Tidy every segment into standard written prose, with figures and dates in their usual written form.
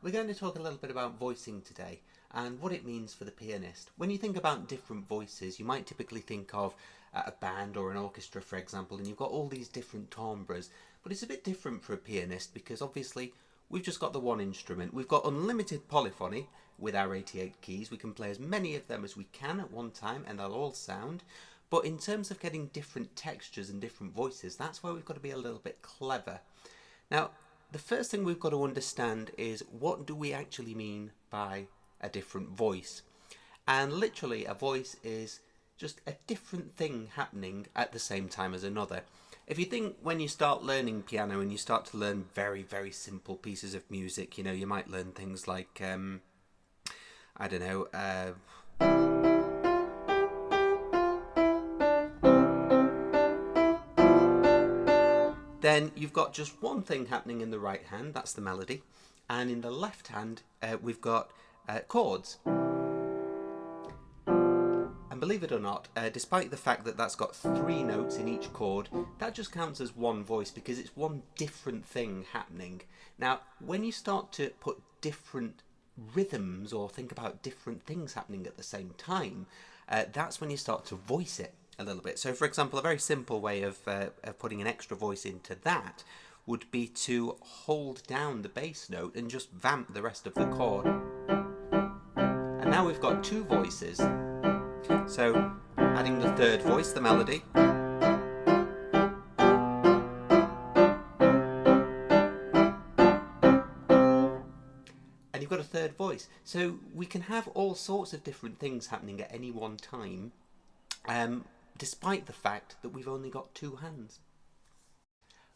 We're going to talk a little bit about voicing today and what it means for the pianist. When you think about different voices, you might typically think of a band or an orchestra, for example, and you've got all these different timbres, but it's a bit different for a pianist because obviously we've just got the one instrument. We've got unlimited polyphony with our 88 keys. We can play as many of them as we can at one time and they'll all sound. But in terms of getting different textures and different voices, that's where we've got to be a little bit clever. Now, the first thing we've got to understand is what do we actually mean by a different voice? And literally a voice is just a different thing happening at the same time as another. If you think when you start learning piano and you start to learn very, very simple pieces of music, you know, you might learn things like, I don't know, then you've got just one thing happening in the right hand, that's the melody, and in the left hand we've got chords. And believe it or not, despite the fact that that's got 3 notes in each chord, that just counts as one voice because it's one different thing happening. Now, when you start to put different rhythms or think about different things happening at the same time, that's when you start to voice it a little bit. So for example, a very simple way of putting an extra voice into that would be to hold down the bass note and just vamp the rest of the chord. And now we've got 2 voices. So adding the third voice, the melody. And you've got a third voice. So we can have all sorts of different things happening at any one time. Despite the fact that we've only got 2 hands.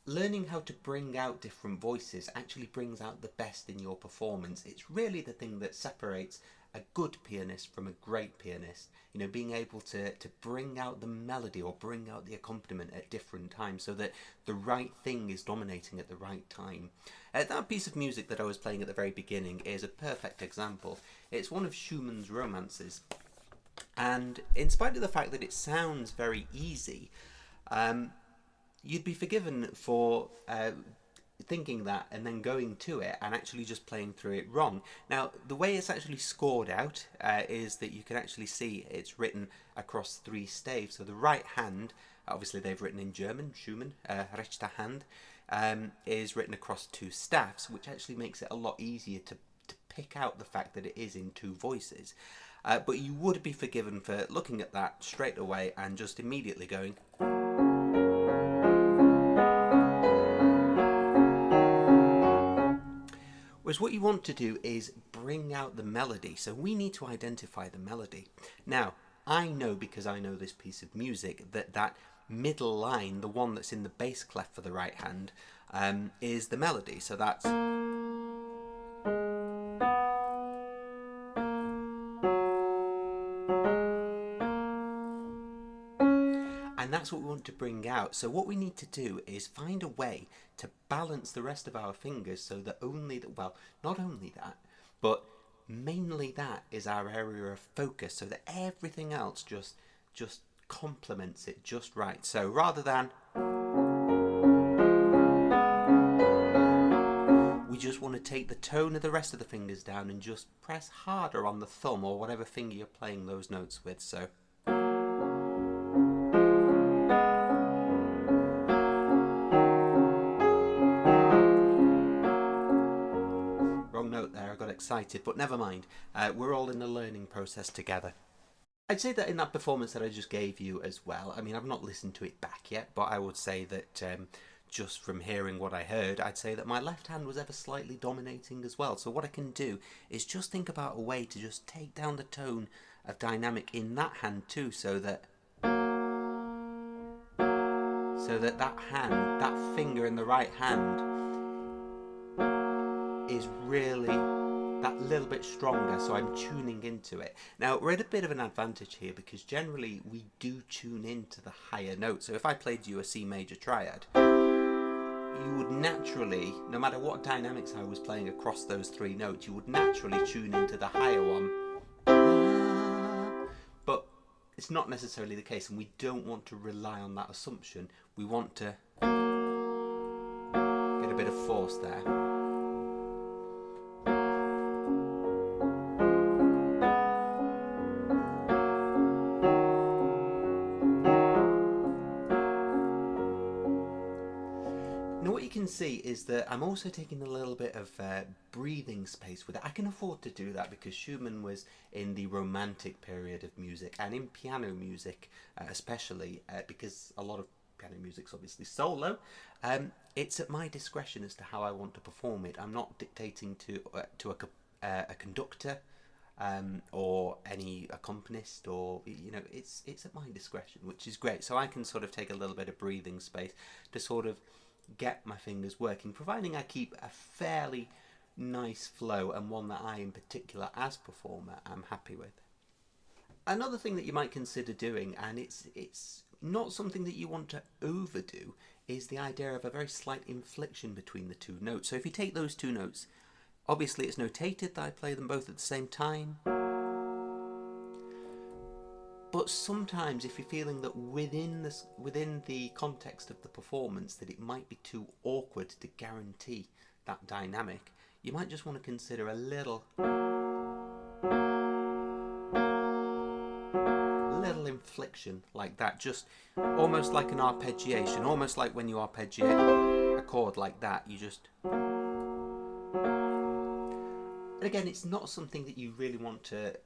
Learning how to bring out different voices actually brings out the best in your performance. It's really the thing that separates a good pianist from a great pianist. You know, being able to bring out the melody or bring out the accompaniment at different times so that the right thing is dominating at the right time. That piece of music that I was playing at the very beginning is a perfect example. It's one of Schumann's romances. And in spite of the fact that it sounds very easy, you'd be forgiven for thinking that and then going to it and actually just playing through it wrong. Now, the way it's actually scored out is that you can actually see it's written across 3 staves. So the right hand, obviously they've written in German, Schumann, rechte Hand, is written across 2 staffs, which actually makes it a lot easier to pick out the fact that it is in 2 voices. But you would be forgiven for looking at that straight away and just immediately going. Whereas what you want to do is bring out the melody. So we need to identify the melody. Now, I know because I know this piece of music that middle line, the one that's in the bass clef for the right hand, is the melody. So that's... And that's what we want to bring out. So what we need to do is find a way to balance the rest of our fingers so that only that, well, not only that, but mainly that is our area of focus so that everything else just complements it just right. So rather than, we just want to take the tone of the rest of the fingers down and just press harder on the thumb or whatever finger you're playing those notes with. So note there, I got excited, but never mind. We're all in the learning process together. I'd say that in that performance that I just gave you as well, I mean, I've not listened to it back yet, but I would say that just from hearing what I heard, I'd say that my left hand was ever slightly dominating as well. So what I can do is just think about a way to just take down the tone of dynamic in that hand too, so that that hand, that finger in the right hand, is really that little bit stronger, so I'm tuning into it. Now, we're at a bit of an advantage here because generally we do tune into the higher note. So if I played you a C major triad, you would naturally, no matter what dynamics I was playing across those 3 notes, you would naturally tune into the higher one. But it's not necessarily the case, and we don't want to rely on that assumption. We want to get a bit of force there. can see is that I'm also taking a little bit of breathing space with it. I can afford to do that because Schumann was in the Romantic period of music, and in piano music especially, because a lot of piano music's obviously solo. It's at my discretion as to how I want to perform it. I'm not dictating to a conductor or any accompanist, or it's at my discretion, which is great. So I can sort of take a little bit of breathing space to sort of get my fingers working, providing I keep a fairly nice flow, and one that I in particular as performer am happy with. Another thing that you might consider doing, and it's not something that you want to overdo, is the idea of a very slight inflection between the two notes. So if you take those two notes, obviously it's notated that I play them both at the same time, but sometimes if you're feeling that within the context of the performance that it might be too awkward to guarantee that dynamic, you might just want to consider a little inflection like that, just almost like an arpeggiation, almost like when you arpeggiate a chord like that, you just... And again, it's not something that you really want to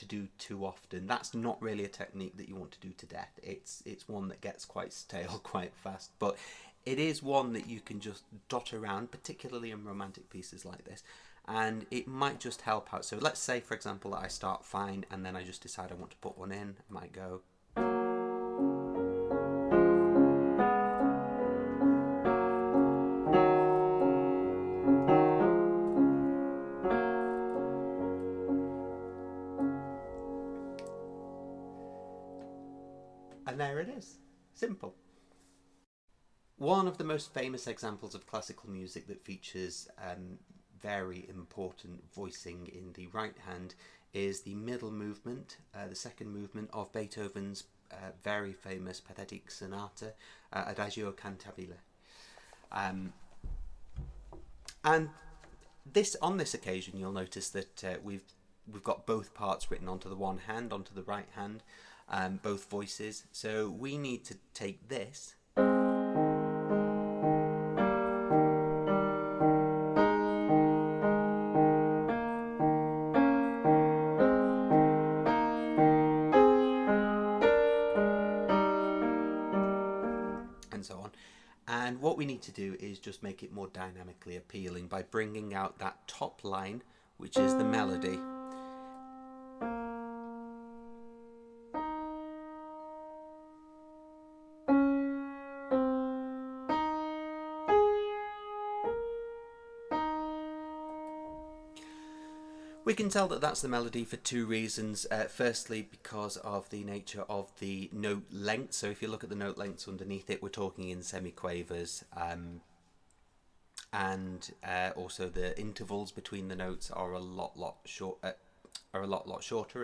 do too often. That's not really a technique that you want to do to death. It's one that gets quite stale quite fast, but it is one that you can just dot around, particularly in romantic pieces like this, and it might just help out. So let's say, for example, that I start fine and then I just decide I want to put one in. I might go... And there it is. Simple. One of the most famous examples of classical music that features very important voicing in the right hand is the middle movement, the second movement of Beethoven's very famous Pathetic Sonata, Adagio Cantabile. And on this occasion, you'll notice that we've got both parts written onto the one hand, onto the right hand, both voices. So we need to take this and so on. And what we need to do is just make it more dynamically appealing by bringing out that top line, which is the melody. We can tell that that's the melody for two reasons. Firstly, because of the nature of the note length. So if you look at the note lengths underneath it, we're talking in semiquavers, and also the intervals between the notes are a lot shorter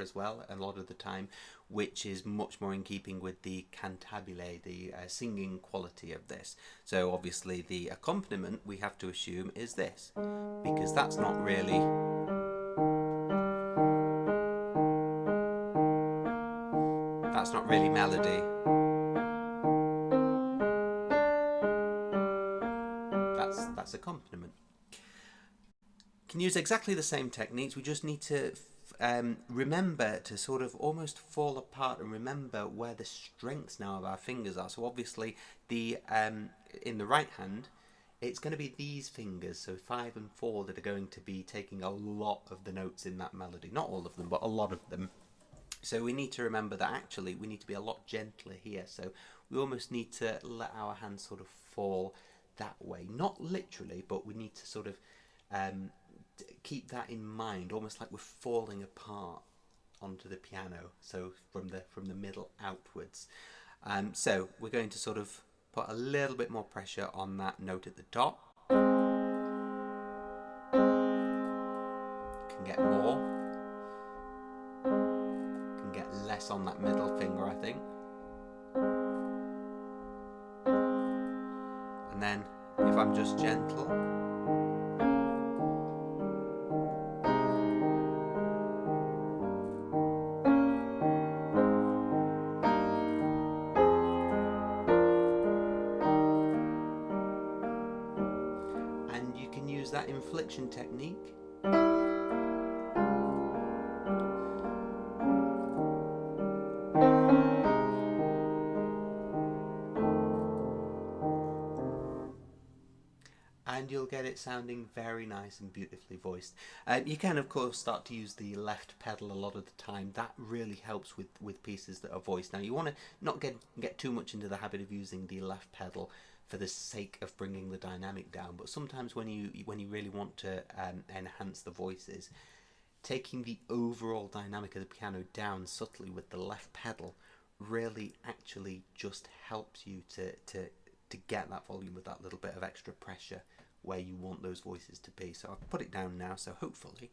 as well, a lot of the time, which is much more in keeping with the cantabile, the singing quality of this. So obviously the accompaniment we have to assume is this, because that's not really melody. That's accompaniment. Can use exactly the same techniques. We just need to remember to sort of almost fall apart and remember where the strengths now of our fingers are. So obviously the in the right hand, it's going to be these fingers, so 5 and 4, that are going to be taking a lot of the notes in that melody. Not all of them, but a lot of them. So we need to remember that actually we need to be a lot gentler here. So we almost need to let our hands sort of fall that way. Not literally, but we need to sort of keep that in mind, almost like we're falling apart onto the piano. So from the middle outwards. So we're going to sort of put a little bit more pressure on that note at the top. Can get more. Less on that middle finger, I think. And then if I'm just gentle, use that inflection technique. And you'll get it sounding very nice and beautifully voiced. You can, of course, start to use the left pedal a lot of the time. That really helps with pieces that are voiced. Now, you want to not get too much into the habit of using the left pedal for the sake of bringing the dynamic down. But sometimes when you really want to enhance the voices, taking the overall dynamic of the piano down subtly with the left pedal really actually just helps you to get that volume with that little bit of extra pressure where you want those voices to be. So I'll put it down now, so hopefully.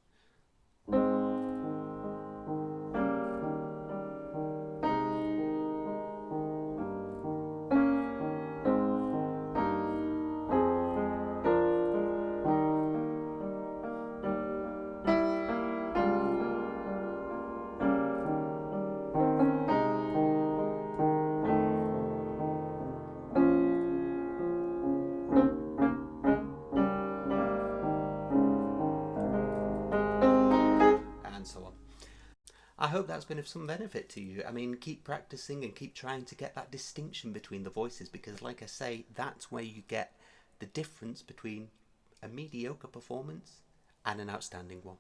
So on. I hope that's been of some benefit to you. I mean, keep practicing and keep trying to get that distinction between the voices, because like I say, that's where you get the difference between a mediocre performance and an outstanding one.